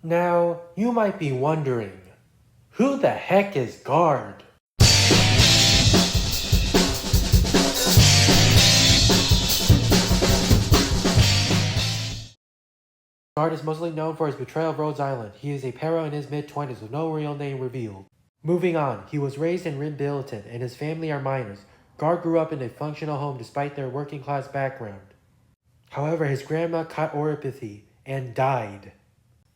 Now, you might be wondering, who the heck is Guard? Guard is mostly known for his betrayal of Rhodes Island. He is a para in his mid-20s with no real name revealed. Moving on, he was raised in Rinbilton and his family are miners. Guard grew up in a functional home despite their working class background. However, his grandma caught oropathy and died.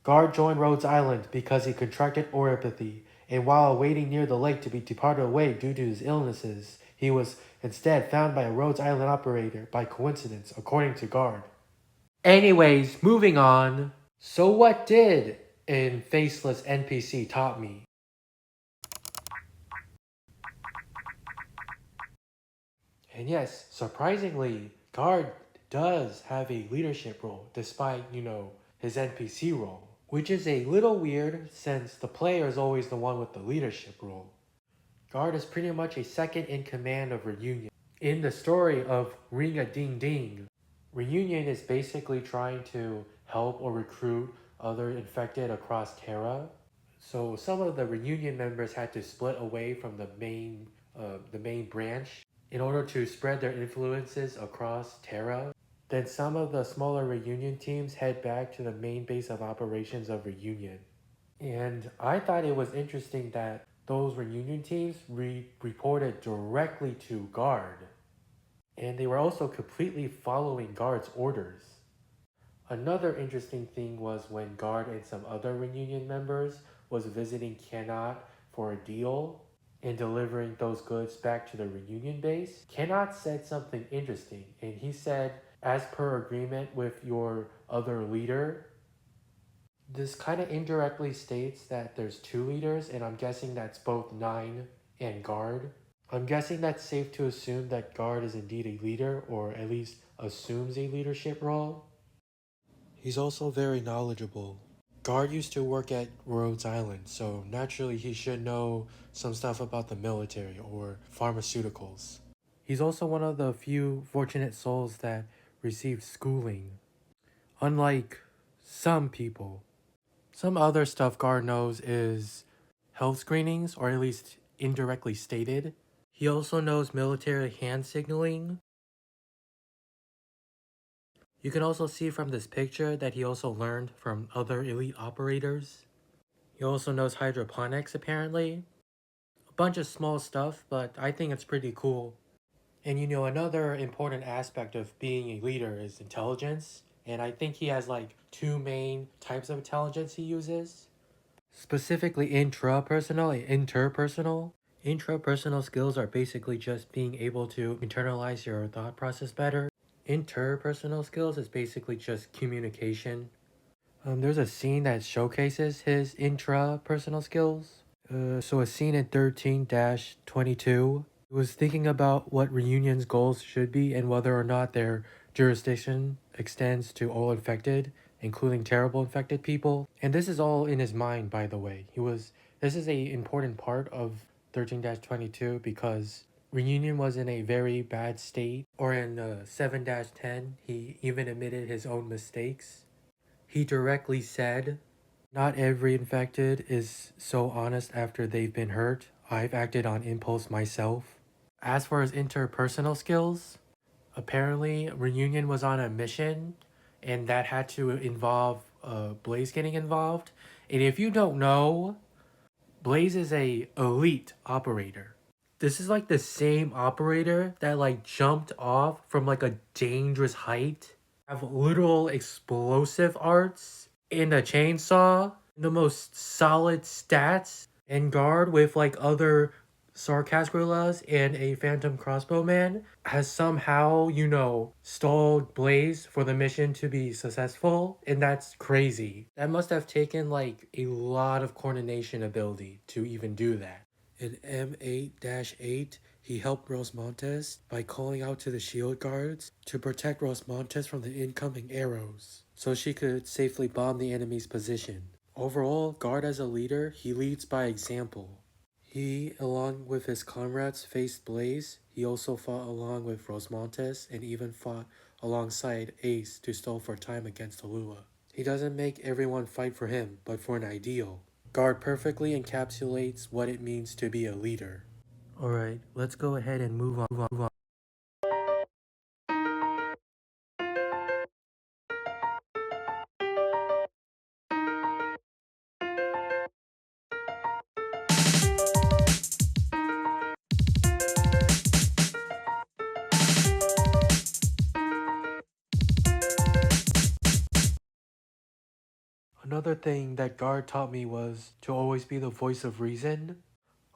Guard joined Rhodes Island because he contracted oropathy, and while waiting near the lake to be departed away due to his illnesses, he was instead found by a Rhodes Island operator by coincidence, according to Guard. Anyways, moving on. So what did in Faceless NPC taught me? And yes, surprisingly, Guard does have a leadership role despite, his NPC role. Which is a little weird since the player is always the one with the leadership role. Guard is pretty much a second in command of Reunion. In the story of Ring a Ding Ding, Reunion is basically trying to help or recruit other infected across Terra. So some of the Reunion members had to split away from the main branch in order to spread their influences across Terra. Then some of the smaller Reunion teams head back to the main base of operations of Reunion. And I thought it was interesting that those Reunion teams reported directly to Guard. And they were also completely following Guard's orders. Another interesting thing was when Guard and some other Reunion members was visiting Cannot for a deal and delivering those goods back to the Reunion base. Cannot said something interesting, and he said, as per agreement with your other leader, this kind of indirectly states that there's two leaders, and I'm guessing that's both Nine and Guard. I'm guessing that's safe to assume that Guard is indeed a leader, or at least assumes a leadership role. He's also very knowledgeable. Guard used to work at Rhodes Island, so naturally he should know some stuff about the military or pharmaceuticals. He's also one of the few fortunate souls that received schooling. Unlike some people. Some other stuff Guard knows is health screenings, or at least indirectly stated. He also knows military hand signaling. You can also see from this picture that he also learned from other elite operators. He also knows hydroponics apparently. A bunch of small stuff, but I think it's pretty cool. And another important aspect of being a leader is intelligence. And I think he has like two main types of intelligence he uses. Specifically intrapersonal and interpersonal. Intrapersonal skills are basically just being able to internalize your thought process better. Interpersonal skills is basically just communication. There's a scene that showcases his intrapersonal skills. So a scene in 13-22 was thinking about what Reunion's goals should be and whether or not their jurisdiction extends to all infected, including terrible infected people. And this is all in his mind, by the way. This is a important part of 13-22 because Reunion was in a very bad state, or in 7-10, he even admitted his own mistakes. He directly said, "Not every infected is so honest after they've been hurt. I've acted on impulse myself." As for his interpersonal skills, apparently Reunion was on a mission and that had to involve Blaze getting involved. And if you don't know, Blaze is a elite operator. This is like the same operator that like jumped off from like a dangerous height, have literal explosive arts and a chainsaw, the most solid stats, and Guard with like other sarcastic gorillas and a phantom crossbowman has somehow, stalled Blaze for the mission to be successful, and that's crazy. That must have taken like a lot of coordination ability to even do that. In M8-8, he helped Rosmontes by calling out to the shield guards to protect Rosmontes from the incoming arrows, so she could safely bomb the enemy's position. Overall, Guard as a leader, he leads by example. He, along with his comrades, faced Blaze. He also fought along with Rosmontes and even fought alongside Ace to stall for time against Alua. He doesn't make everyone fight for him, but for an ideal. Guard perfectly encapsulates what it means to be a leader. Alright, let's go ahead and move on. Another thing that Guard taught me was to always be the voice of reason.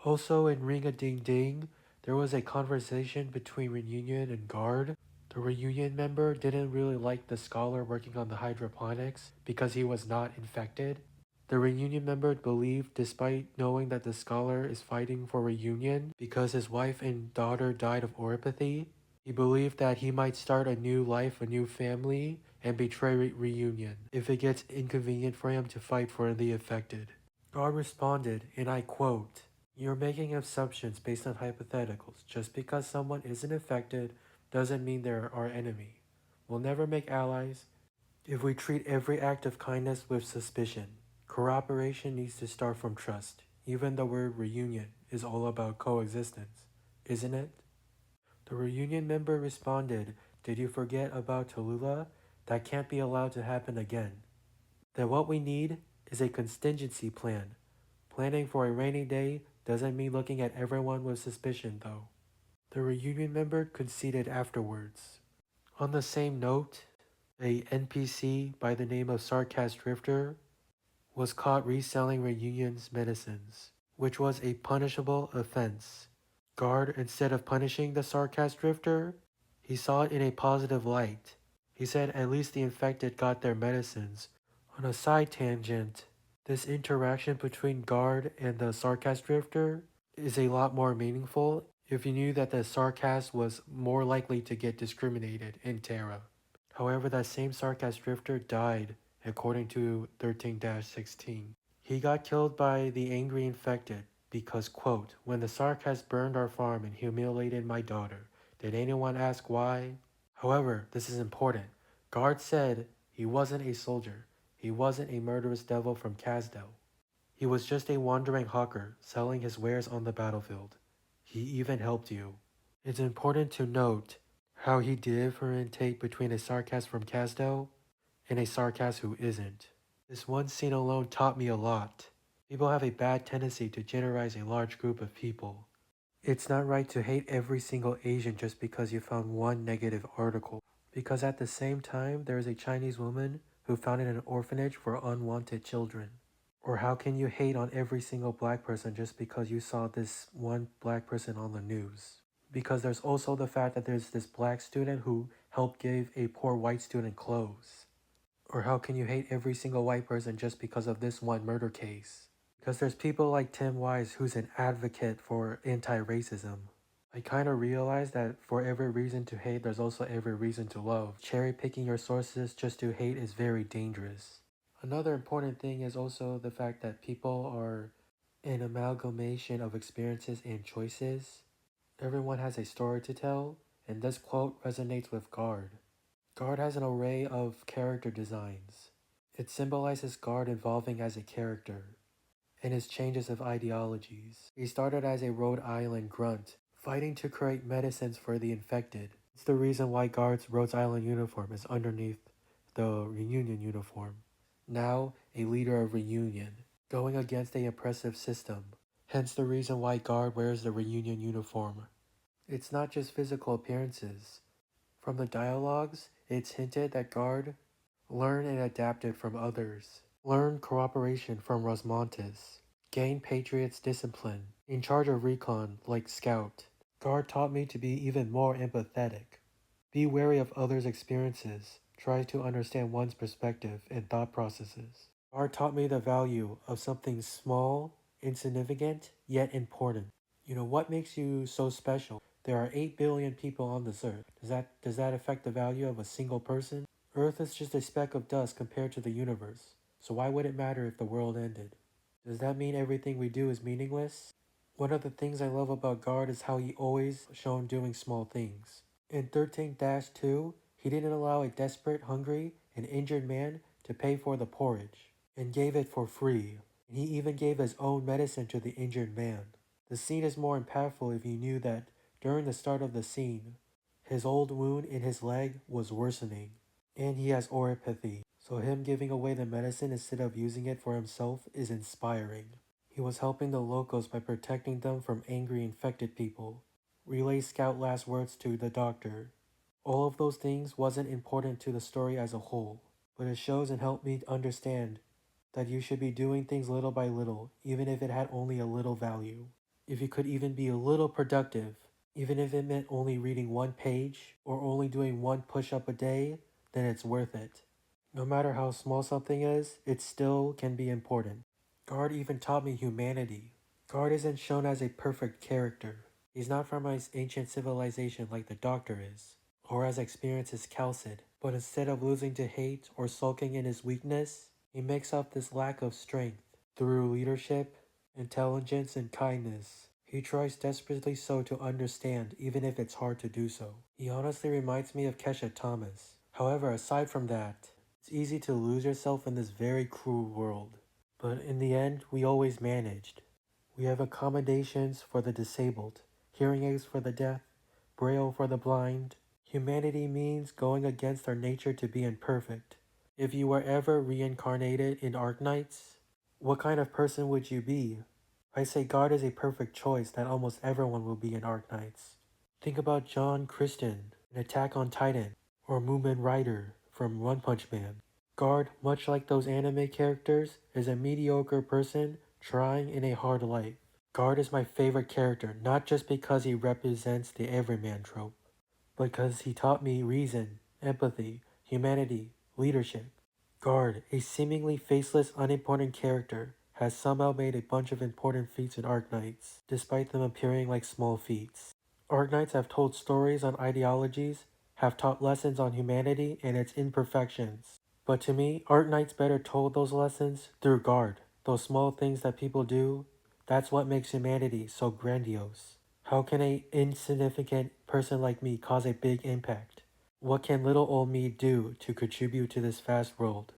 Also in Ring a Ding Ding, there was a conversation between Reunion and Guard. The Reunion member didn't really like the scholar working on the hydroponics because he was not infected. The Reunion member believed, despite knowing that the scholar is fighting for Reunion because his wife and daughter died of oropathy, he believed that he might start a new life, a new family, and betray Reunion if it gets inconvenient for him to fight for the affected. God responded, and I quote, "You're making assumptions based on hypotheticals. Just because someone isn't affected doesn't mean they're our enemy. We'll never make allies if we treat every act of kindness with suspicion. Cooperation needs to start from trust. Even the word reunion is all about coexistence, isn't it?" The Reunion member responded, "Did you forget about Tallulah? That can't be allowed to happen again. Then what we need is a contingency plan. Planning for a rainy day doesn't mean looking at everyone with suspicion, though." The Reunion member conceded afterwards. On the same note, a NPC by the name of Sarcast Drifter was caught reselling Reunion's medicines, which was a punishable offense. Guard, instead of punishing the Sarcast Drifter, he saw it in a positive light. He said at least the infected got their medicines. On a side tangent, this interaction between Guard and the Sarcast Drifter is a lot more meaningful if you knew that the Sarcast was more likely to get discriminated in Terra. However, that same Sarcast Drifter died, according to 13-16. He got killed by the angry infected because, quote, "When the Sarcast burned our farm and humiliated my daughter, did anyone ask why?" However, this is important. Guard said he wasn't a soldier. He wasn't a murderous devil from Casdell. He was just a wandering hawker selling his wares on the battlefield. He even helped you. It's important to note how he differentiate between a Sarcast from Casdell and a Sarcast who isn't. This one scene alone taught me a lot. People have a bad tendency to generalize a large group of people. It's not right to hate every single Asian just because you found one negative article. Because at the same time, there is a Chinese woman who founded an orphanage for unwanted children. Or how can you hate on every single black person just because you saw this one black person on the news? Because there's also the fact that there's this black student who helped give a poor white student clothes. Or how can you hate every single white person just because of this one murder case? Because there's people like Tim Wise who's an advocate for anti-racism. I kind of realized that for every reason to hate, there's also every reason to love. Cherry picking your sources just to hate is very dangerous. Another important thing is also the fact that people are an amalgamation of experiences and choices. Everyone has a story to tell, and this quote resonates with Guard. Guard has an array of character designs. It symbolizes Guard evolving as a character and his changes of ideologies. He started as a Rhode Island grunt, fighting to create medicines for the infected. It's the reason why Guard's Rhode Island uniform is underneath the Reunion uniform. Now, a leader of Reunion, going against a oppressive system. Hence the reason why Guard wears the Reunion uniform. It's not just physical appearances. From the dialogues, it's hinted that Guard learned and adapted from others. Learned cooperation from Rosmontes. Gained Patriot's discipline. In charge of recon, like Scout. Guard taught me to be even more empathetic. Be wary of others' experiences. Try to understand one's perspective and thought processes. Guard taught me the value of something small, insignificant, yet important. You know, what makes you so special? There are 8 billion people on this earth. Does that affect the value of a single person? Earth is just a speck of dust compared to the universe. So why would it matter if the world ended? Does that mean everything we do is meaningless? One of the things I love about Guard is how he always shown doing small things. In 13-2, he didn't allow a desperate, hungry, and injured man to pay for the porridge, and gave it for free. And he even gave his own medicine to the injured man. The scene is more impactful if you knew that during the start of the scene, his old wound in his leg was worsening, and he has oropathy, so him giving away the medicine instead of using it for himself is inspiring. He was helping the locals by protecting them from angry infected people. Relay Scout last words to the doctor. All of those things wasn't important to the story as a whole, but it shows and helped me understand that you should be doing things little by little, even if it had only a little value. If you could even be a little productive, even if it meant only reading one page or only doing one push up a day, then it's worth it. No matter how small something is, it still can be important. Guard even taught me humanity. Guard isn't shown as a perfect character. He's not from an ancient civilization like the Doctor is, or as experienced as Calcid, but instead of losing to hate or sulking in his weakness, he makes up this lack of strength through leadership, intelligence, and kindness. He tries desperately so to understand, even if it's hard to do so. He honestly reminds me of Kesha Thomas. However, aside from that, it's easy to lose yourself in this very cruel world. But in the end, we always managed. We have accommodations for the disabled, hearing aids for the deaf, braille for the blind. Humanity means going against our nature to be imperfect. If you were ever reincarnated in Arknights, what kind of person would you be? I say God is a perfect choice that almost everyone will be in Arknights. Think about John Christen in Attack on Titan, or Moomin Rider from One Punch Man. Guard, much like those anime characters, is a mediocre person trying in a hard life. Guard is my favorite character, not just because he represents the everyman trope, but because he taught me reason, empathy, humanity, leadership. Guard, a seemingly faceless, unimportant character, has somehow made a bunch of important feats in Arknights, despite them appearing like small feats. Arknights have told stories on ideologies, have taught lessons on humanity and its imperfections. But to me, Arknights better told those lessons through Guard. Those small things that people do, that's what makes humanity so grandiose. How can a insignificant person like me cause a big impact? What can little old me do to contribute to this vast world?